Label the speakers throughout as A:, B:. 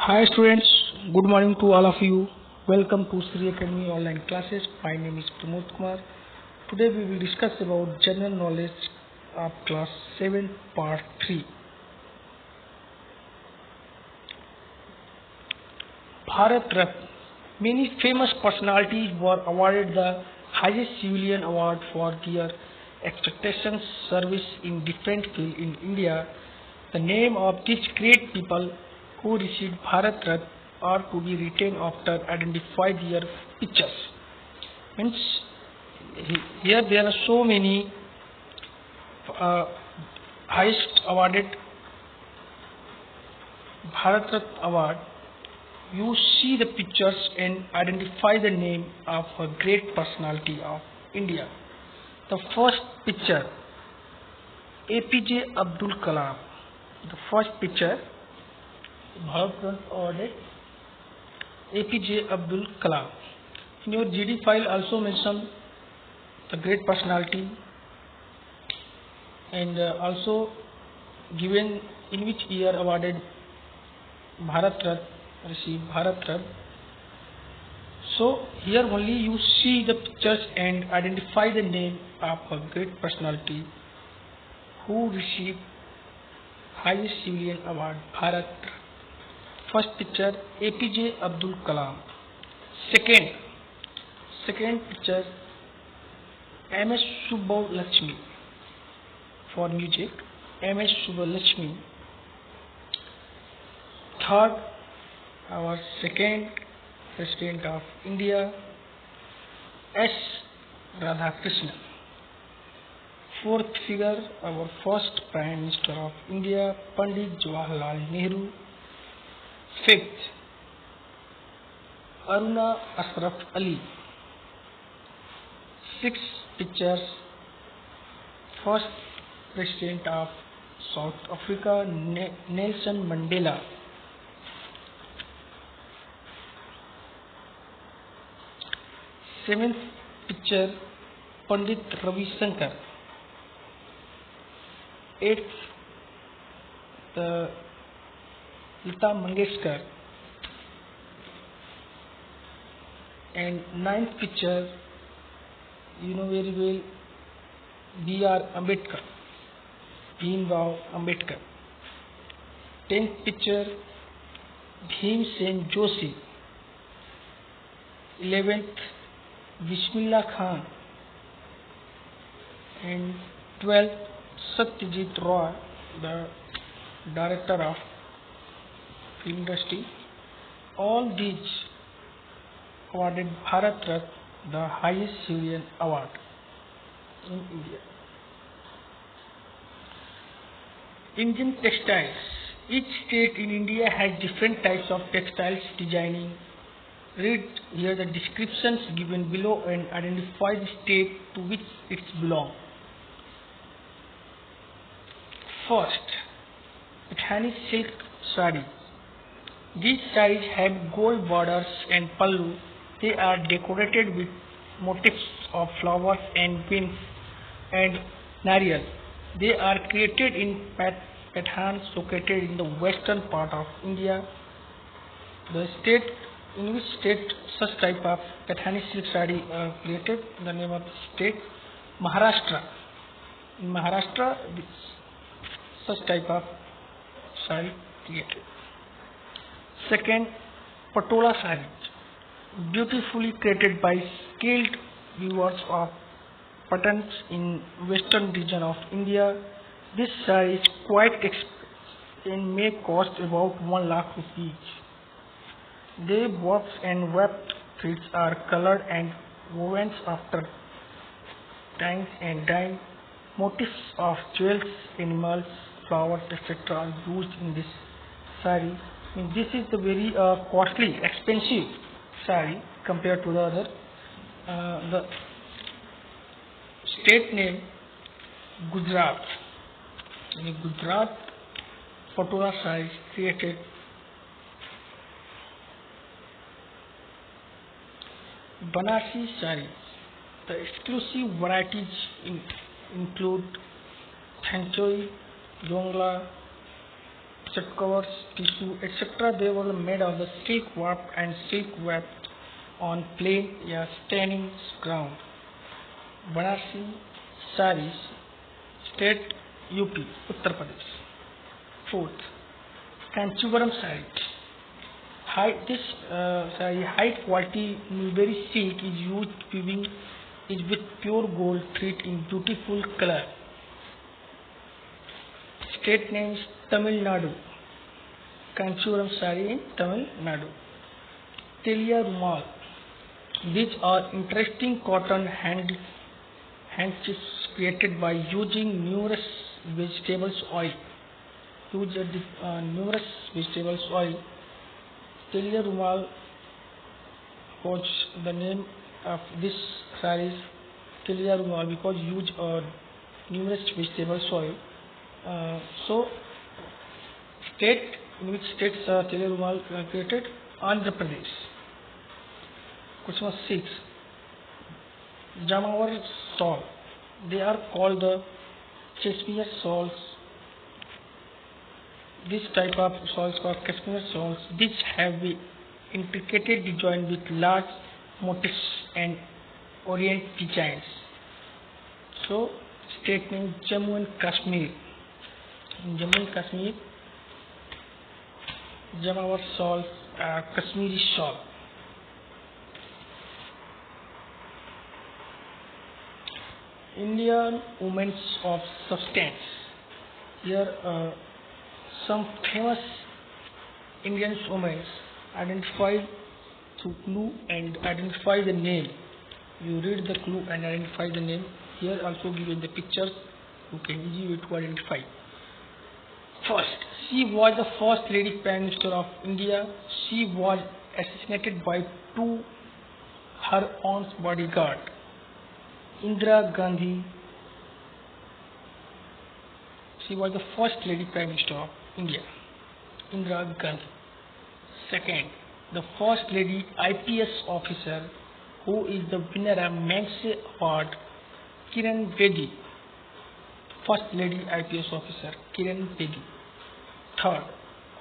A: Hi students, good morning to all of you. Welcome to Sri Academy online classes. My name is Pramod Kumar. Today we will discuss about general knowledge of class 7 part 3. Bharat Ratna. Many famous personalities were awarded the highest civilian award for their expectations service in different fields in India. The name of these great people who received Bharat Ratna are to be written after identify their pictures. Means here there are so many uh, highest awarded Bharat Ratna award. You see the pictures and identify the name of a great personality of India. The first picture, APJ Abdul Kalam. The first picture, Bharat Ratna awarded APJ Abdul Kalam. In your GD file also mention the great personality and also given in which year awarded Bharat Ratna, received Bharat Ratna. So here only you see the pictures and identify the name of a great personality who received highest civilian award Bharat Ratna. First picture, APJ Abdul Kalam. Second picture, MS Subbulakshmi. For music, MS Subbulakshmi. Third, our second President of India, S. Radhakrishnan. Fourth figure, our first Prime Minister of India, Pandit Jawaharlal Nehru. Fifth, Aruna Ashraf Ali. Six pictures, first President of South Africa, Nelson Mandela. Seventh picture, Pandit Ravi Shankar. Eighth, the Lata Mangeshkar. And ninth picture, you know very well, B.R. Ambedkar, Bhim Rao Ambedkar. 10th picture, Bhim Sen Joshi. 11th, Bismillah Khan. And 12th, Satyajit Roy, the director of film industry. All these awarded Bharat Ratna, the highest civilian award in India. Indian textiles. Each state in India has different types of textiles designing. Read here the descriptions given below and identify the state to which it belongs. First, Pathani silk sari. These saris have gold borders and pallu. They are decorated with motifs of flowers and winds and nariyal. They are created in Pathans located in the western part of India. The state in which state such type of Pathani silk sari are created, the name of the state, Maharashtra. In Maharashtra, such type of sari created. Second, Patola sari, beautifully created by skilled weavers of patterns in western region of India. This sari is quite expensive and may cost about 1 lakh rupees. Their warps and webbed threads are colored and woven after dyes and dye. Motifs of jewels, animals, flowers, etc. are used in this sari. This is the very costly, expensive sari compared to the other. The state name Gujarat. In Gujarat, Patola sari is created. Banarsi sari. The exclusive varieties include Thanchoi, Jongla, chest covers, tissue, etc. They were made of the silk warp and silk wrapped on plain या standing ground. Banarasi sarees, state UP, Uttar Pradesh. Fourth, Kanchipuram saree. High quality mulberry silk is used weaving is with pure gold thread in beautiful color. State name is Tamil Nadu. Kanchipuram saree in Tamil Nadu. Telia Rumal. These are interesting cotton handkerchiefs created by using numerous vegetables oil. Numerous vegetables oil. Telia Rumal was the name of this sarees. Telia Rumal because use numerous vegetables oil. So, state in which states Telia Rumal created? Andhra Pradesh. Question 6. Jamawar shawl. They are called the Kashmir shawls. This type of shawls called Kashmir shawls. These have been intricately designed with large motifs and orient designs. So, state name Jammu and Kashmir. In Jammu and Kashmir, Jamawar shawls are Kashmiri shawl. Indian women of substance. Here, some famous Indian women identified through clue and identify the name. You read the clue and identify the name. Here also given the pictures, you can easily to identify. First, she was the first lady Prime Minister of India. She was assassinated by her own bodyguard. Indira Gandhi. She was the first lady Prime Minister of India. Indira Gandhi. Second, the first lady IPS officer who is the winner of Magsaysay Award, Kiran Bedi. First lady IPS officer, Kiran Bedi. Third,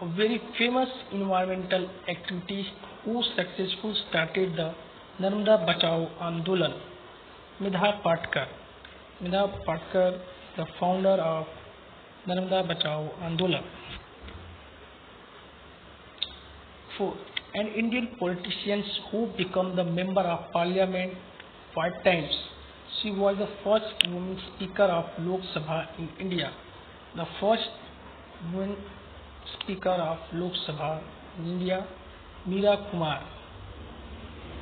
A: a very famous environmental activist who successfully started the Narmada Bachao Andolan, Medha Patkar. Medha Patkar, the founder of Narmada Bachao Andolan. Fourth, an Indian politician who became the member of parliament 5 times. She was the first woman speaker of Lok Sabha in India. The first woman speaker of Lok Sabha in India, Meera Kumar.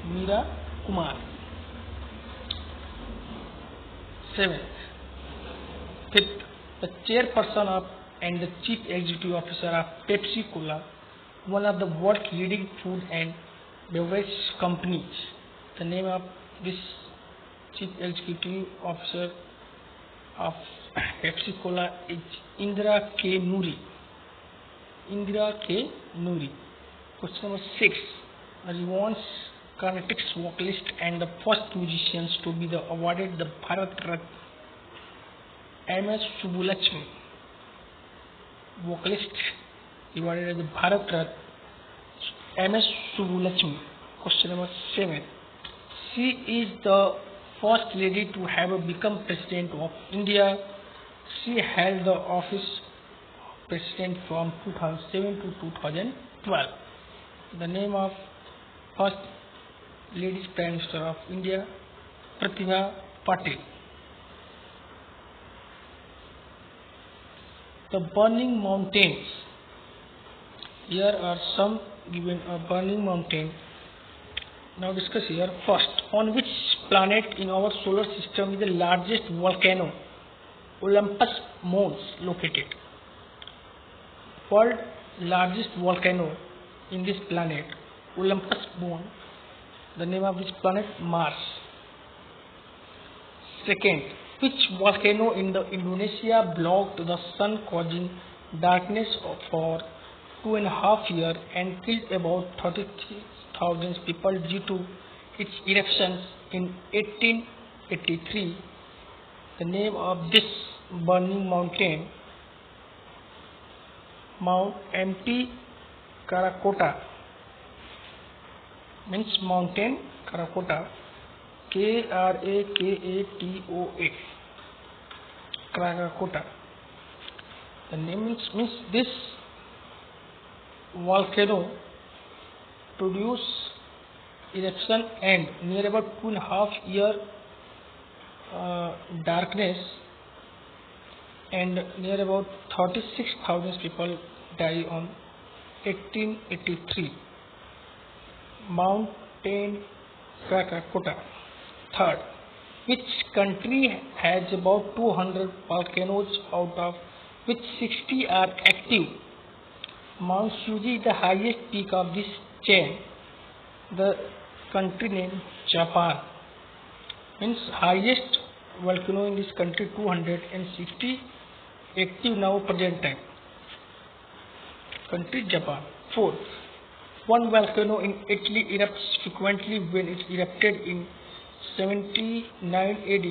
A: Meera Kumar. Seventh, fifth, the chairperson of and the chief executive officer of Pepsi Cola, one of the world's leading food and beverage companies. The name of this chief executive officer of Pepsi Cola is Indira K. Noori. Indira K. Noori. Question number 6. Revon's Carnatic's vocalist and the first musicians to be awarded the Bharat Ratna, M.S. Subbulakshmi. Vocalist awarded as the Bharat Ratna, M.S. Subbulakshmi. Question number 7. She is the first lady to have become President of India. She held the office of President from 2007 to 2012. The name of first lady Prime Minister of India, Pratibha Patil. The burning mountains. Here are some given a burning mountain. Now discuss here. First, on which planet in our solar system is the largest volcano, Olympus Mons, located? World largest volcano in this planet, Olympus Mons. The name of this planet, Mars. Second, which volcano in the Indonesia blocked the sun, causing darkness for 2.5 years and killed about 33,000 people due to its eruptions in 1883. The name of this burning mountain, Mount Mt. Karakota means mountain Karakota, Krakatoa, Karakota. The name means this volcano produce eruption and near about 2.5 year darkness, and near about 36,000 people die on 1883. Mountain Krakatoa. Third, which country has about 200 volcanoes, out of which 60 are active? Mount Fuji is the highest peak of this chain. The country name Japan. Means highest volcano in this country 260 active now present time. Country Japan. Fourth, one volcano in Italy erupts frequently. When it erupted in 79 AD,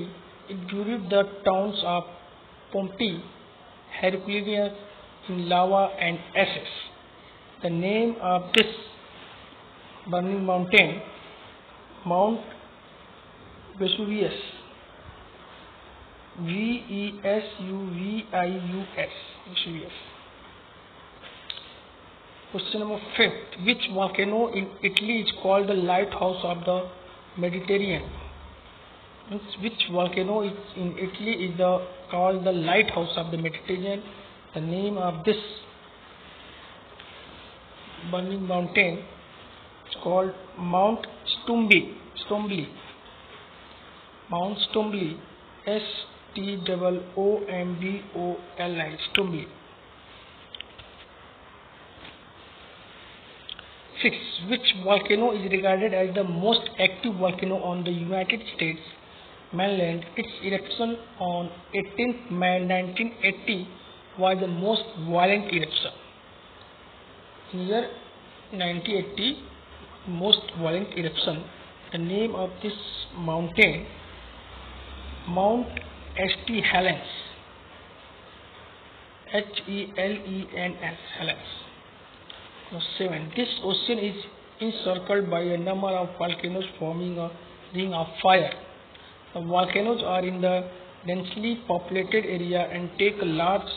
A: it buried the towns of Pompeii, Herculaneum in lava and ashes. The name of this burning mountain, Mount Vesuvius, Vesuvius, Vesuvius. Question number 5. Which volcano in Italy is called the lighthouse of the Mediterranean? Which volcano is in Italy is called the lighthouse of the Mediterranean? The name of this burning mountain is called Mount Stromboli. Mount Stromboli, Stromboli, Stromboli. 6. Which volcano is regarded as the most active volcano on the United States mainland? Its eruption on 18th May 1980 was the most violent eruption. In year 1980, most violent eruption. The name of this mountain, Mount St. Helens, Helens, Helens. 7. This ocean is encircled by a number of volcanoes forming a ring of fire. The volcanoes are in the densely populated area and take a large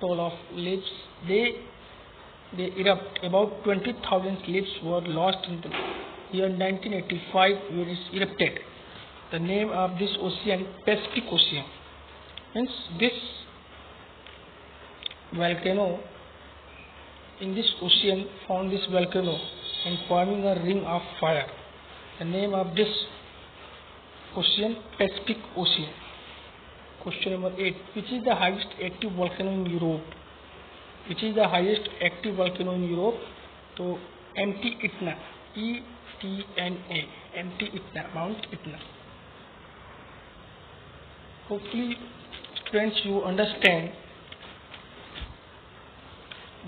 A: toll of lives. They erupt. About 20,000 lives were lost in the year 1985 when it erupted. The name of this ocean, Pacific Ocean. Means this volcano in this ocean found this volcano and forming a ring of fire. The name of this ocean, Pacific Ocean. Question number 8. Which is the highest active volcano in Europe? Which is the highest active volcano in Europe? So Mt. Etna, Etna, Mt. Etna, Mount Etna. Hopefully, students, you understand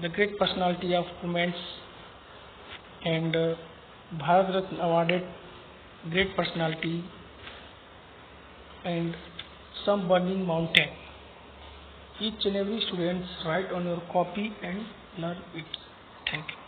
A: the great personality of women and Bharat Ratna awarded great personality and some burning mountain. Each and every student write on your copy and learn it. Thank you.